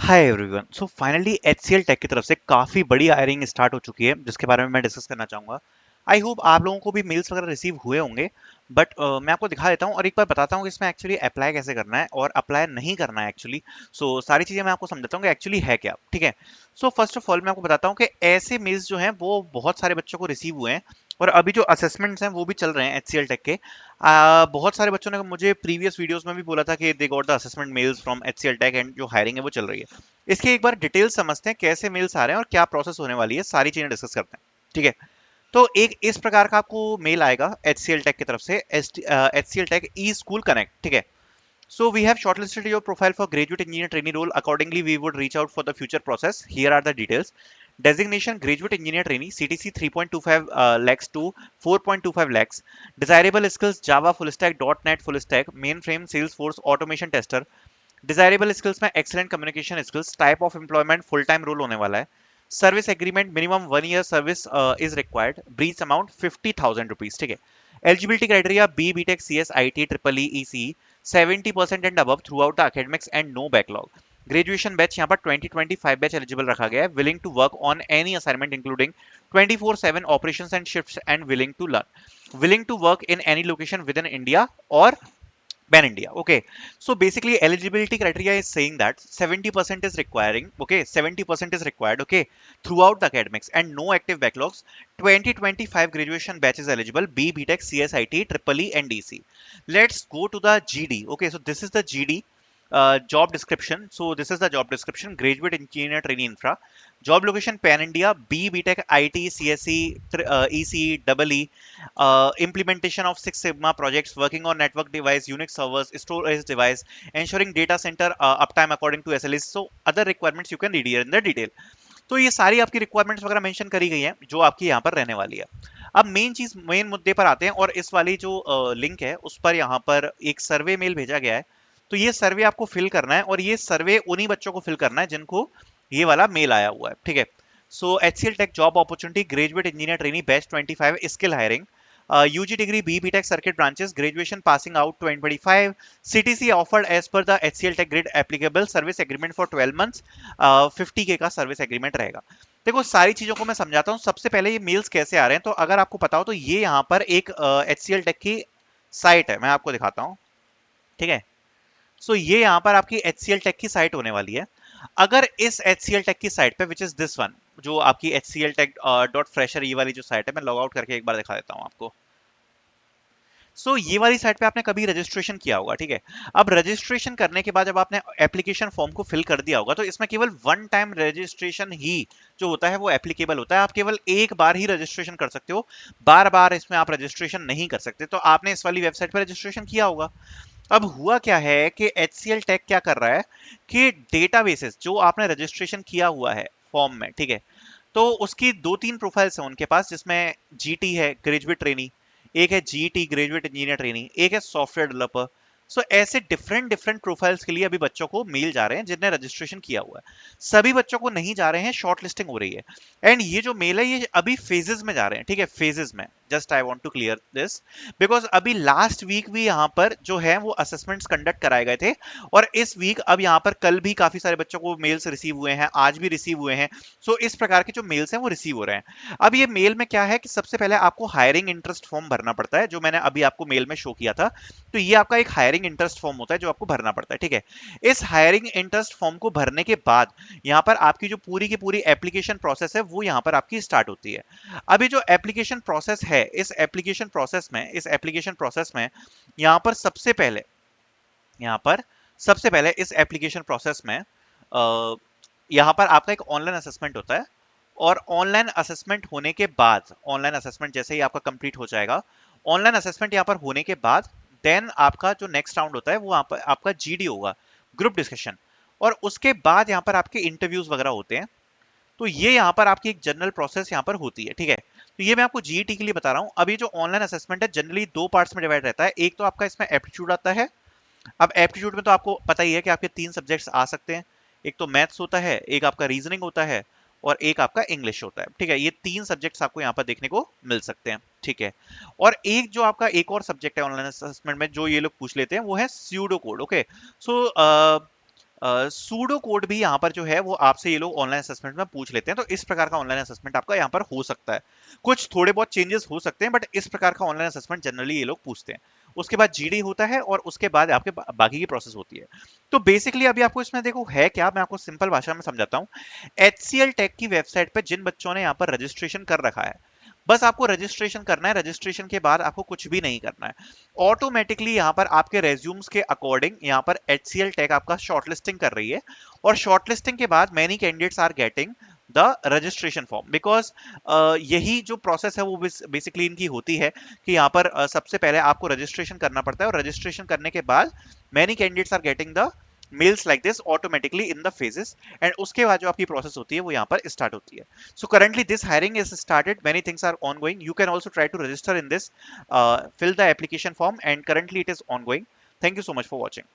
हाय everyone. So finally HCL Tech की तरफ से काफी बड़ी हायरिंग स्टार्ट हो चुकी है जिसके बारे में मैं डिस्कस करना चाहूंगा। आई होप आप लोगों को भी मेल्स वगैरह रिसीव हुए होंगे, बट मैं आपको दिखा देता हूँ और एक बार बताता हूँ कि इसमें एक्चुअली अप्लाई कैसे करना है और अप्लाई नहीं करना है एक्चुअली। सो सारी चीजें मैं आपको समझाता हूँ कि एक्चुअली है क्या। ठीक है। सो फर्स्ट ऑफ ऑल मैं आपको बताता हूँ कि ऐसे मेल्स जो हैं वो बहुत सारे बच्चों को रिसीव हुए हैं और अभी जो असेसमेंट्स हैं वो भी चल रहे हैं एचसीएल टेक के। बहुत सारे बच्चों ने मुझे प्रीवियस वीडियोस में भी बोला था कि they got the assessment mails from HCL Tech and जो हायरिंग है वो चल रही है। इसकी एक बार डिटेल समझते हैं कैसे मेल्स आ रहे हैं और क्या प्रोसेस होने वाली है, सारी चीजें डिस्कस करते हैं। ठीक है। तो एक इस प्रकार का आपको मेल आएगा एचसीएल टेक की तरफ से, एचसीएल टेक ई स्कूल कनेक्ट। ठीक है। So we have shortlisted your profile for graduate engineer trainee role. Accordingly, we would reach out for the future process. Here are the details. Designation graduate engineer trainee CTC 3.25 lakhs to 4.25 lakhs. Desirable skills Java full stack, .NET full stack, mainframe, Salesforce, automation tester. Desirable skills में excellent communication skills, type of employment full time role होने वाला है। Service agreement minimum 1 year service is required. Breach amount 50,000 rupees. ठीक है। Eligibility criteria B BTech C S I T triple E C 70% and above throughout the academics and no backlog. Graduation batch यहाँ पर 2025 batch eligible रखा गया है। Willing to work on any assignment including 24/7 operations and shifts and willing to learn. Willing to work in any location within India और pan India. Okay, so basically eligibility criteria is saying that 70% is requiring, okay, 70% is required, okay, throughout the academics and no active backlogs. 2025 graduation batch is eligible, B BTech CSIT triple E and DC. Let's go to the GD. Okay, so this is the GD job description. So this is the job description: graduate engineer trainee infra. Job location pan India, B BTech IT CSE EC double E. Implementation of Six Sigma projects, working on network device, Unix servers, storage device, ensuring data center uptime according to SLAs. So other requirements you can read here in the detail. तो ये सारी आपकी requirements वगैरह mention करी गई हैं जो आपकी यहाँ पर रहने वाली है। अब मेन मुद्दे पर आते हैं और इस वाली जो लिंक है उस पर यहाँ पर एक सर्वे मेल भेजा गया है। तो ये सर्वे आपको फिल करना है और ये सर्वे उन्हीं बच्चों को फिल करना है जिनको ये वाला मेल आया हुआ है। ठीक है। So HCL tech job opportunity graduate engineer trainee batch 25 skill hiring. UG degree B BTech circuit branches, graduation passing out 2025, CTC offered as per the HCL Tech grid applicable, service agreement for 12 months, 50K का service agreement रहेगा। देखो सारी चीजों को मैं समझाता हूँ। सबसे पहले ये मेल्स कैसे आ रहे हैं, तो अगर आपको पता हो तो ये यहाँ पर एक HCL Tech की साइट है, मैं आपको दिखाता हूँ। ठीक है। सो ये यहाँ पर आपकी HCL Tech की साइट होने वाली है। अगर इस HCL Tech की साइट पे विच इज दिस वन, जो आपकी HCL Tech डॉट फ्रेशर ये वाली जो साइट है, मैं लॉग आउट करके एक बार दिखा देता हूँ आपको। ये वाली साइट पे आपने कभी रजिस्ट्रेशन किया होगा। ठीक है। अब रजिस्ट्रेशन करने के बाद जब आपने एप्लीकेशन फॉर्म को फिल कर दिया होगा तो इसमें केवल वन टाइम रजिस्ट्रेशन ही जो होता है वो एप्लीकेबल होता है। आप केवल एक बार ही रजिस्ट्रेशन कर सकते हो, बार बार इसमें आप रजिस्ट्रेशन नहीं कर सकते। तो आपने इस वाली वेबसाइट पर रजिस्ट्रेशन किया होगा। अब हुआ क्या है कि HCL टेक क्या कर रहा है कि डेटाबेसेस जो आपने रजिस्ट्रेशन किया हुआ है फॉर्म में, ठीक है, तो उसकी 2-3 प्रोफाइल्स हैं उनके पास, जिसमें जीटी है ग्रेजुएट ट्रेनी, एक है जीटी ग्रेजुएट इंजीनियर ट्रेनी, एक है सॉफ्टवेयर डेवलपर। ऐसे डिफरेंट डिफरेंट प्रोफाइल्स के लिए अभी बच्चों को मेल जा रहे हैं जिनने रजिस्ट्रेशन किया हुआ है। सभी बच्चों को नहीं जा रहे हैं, शॉर्ट लिस्टिंग हो रही है। एंड ये जो मेल है ये अभी फेजेस में जा रहे हैं। ठीक है, फेजेस में। Just I want to clear this because अभी लास्ट वीक भी यहाँ पर जो है वो असेसमेंट्स कंडक्ट कराए गए थे और इस वीक अब यहाँ पर कल भी काफी सारे बच्चों को मेल्स रिसीव हुए हैं, आज भी रिसीव हुए हैं। इस प्रकार के जो मेल्स हैं वो रिसीव हो रहे हैं। अब ये मेल में क्या है कि सबसे पहले आपको हायरिंग इंटरेस्ट फॉर्म भरना पड़ता है, जो मैंने अभी आपको मेल में शो किया था। तो ये आपका एक हायरिंग इंटरेस्ट फॉर्म होता है जो आपको भरना पड़ता है। ठीक है। इस हायरिंग इंटरेस्ट फॉर्म को भरने के बाद यहाँ पर आपकी जो पूरी की पूरी एप्लीकेशन प्रोसेस है वो यहाँ पर आपकी स्टार्ट होती है। अभी जो एप्लीकेशन प्रोसेस है, इस एप्लीकेशन प्रोसेस में यहाँ पर सबसे पहले इस एप्लीकेशन प्रोसेस में यहाँ पर आपका एक ऑनलाइन असेसमेंट होता है। और ऑनलाइन असेसमेंट होने के बाद, ऑनलाइन असेसमेंट जैसे ही आपका कंप्लीट हो जाएगा, ऑनलाइन असेसमेंट यहाँ पर होने के बाद देन आपका जो नेक्स्ट राउंड होता है वो आपका जीडी होगा, ग्रुप डिस्कशन। और उसके बाद यहाँ पर आपके इंटरव्यूज वगैरह होते हैं। तो ये यहाँ पर आपकी एक जनरल प्रोसेस यहाँ पर होती है। ठीक है। तो ये मैं आपको जीईटी के लिए बता रहा हूँ। अभी जो ऑनलाइन असेसमेंट है जनरली दो पार्ट्स में डिवाइड रहता है। एक तो आपका इसमें एप्टीट्यूड आता है। अब एप्टीट्यूड में तो आपको पता ही है कि आपके 3 सब्जेक्ट्स आ सकते हैं। एक तो मैथ्स होता है, एक आपका रीजनिंग होता है और एक आपका इंग्लिश होता है। ठीक है, ये 3 सब्जेक्ट्स आपको यहाँ पर देखने को मिल सकते हैं। ठीक है। और एक जो आपका एक और सब्जेक्ट है ऑनलाइन असेसमेंट में जो ये लोग पूछ लेते हैं वो है स्यूडो कोड। ओके। सो सूडो कोड भी यहाँ पर जो है वो आपसे ये लोग ऑनलाइन असेसमेंट में पूछ लेते हैं, तो इस प्रकार का ऑनलाइन असेसमेंट आपका यहाँ पर हो सकता है। कुछ थोड़े बहुत चेंजेस हो सकते हैं, बट इस प्रकार का ऑनलाइन असेसमेंट जनरली ये लोग पूछते हैं। उसके बाद जीडी होता है और उसके बाद आपके बाकी की प्रोसेस होती है। तो बेसिकली अभी आपको इसमें देखो है क्या, मैं आपको सिंपल भाषा में समझाता हूँ। एचसीएल टेक की वेबसाइट पे जिन बच्चों ने यहाँ पर रजिस्ट्रेशन कर रखा है, बस आपको रजिस्ट्रेशन करना है। रजिस्ट्रेशन के बाद आपको कुछ भी नहीं करना है। ऑटोमेटिकली यहाँ पर आपके रेज्यूम्स के अकॉर्डिंग यहाँ पर एचसीएल टेक आपका शॉर्टलिस्टिंग कर रही है, और शॉर्टलिस्टिंग के बाद many candidates are getting the registration form, because यही जो प्रोसेस है वो बेसिकली इनकी होती है कि यहाँ पर सबसे पहले आपको रजिस्ट्रेशन करना पड़ता है, और रजिस्ट्रेशन करने के बाद many candidates are getting the mails like this automatically in the phases, and उसके बाद जो आपकी प्रोसेस होती है वो यहाँ पर स्टार्ट होती है। So currently this hiring is started. Many things are ongoing. You can also try to register in this, fill the application form, and currently it is ongoing. Thank you so much for watching.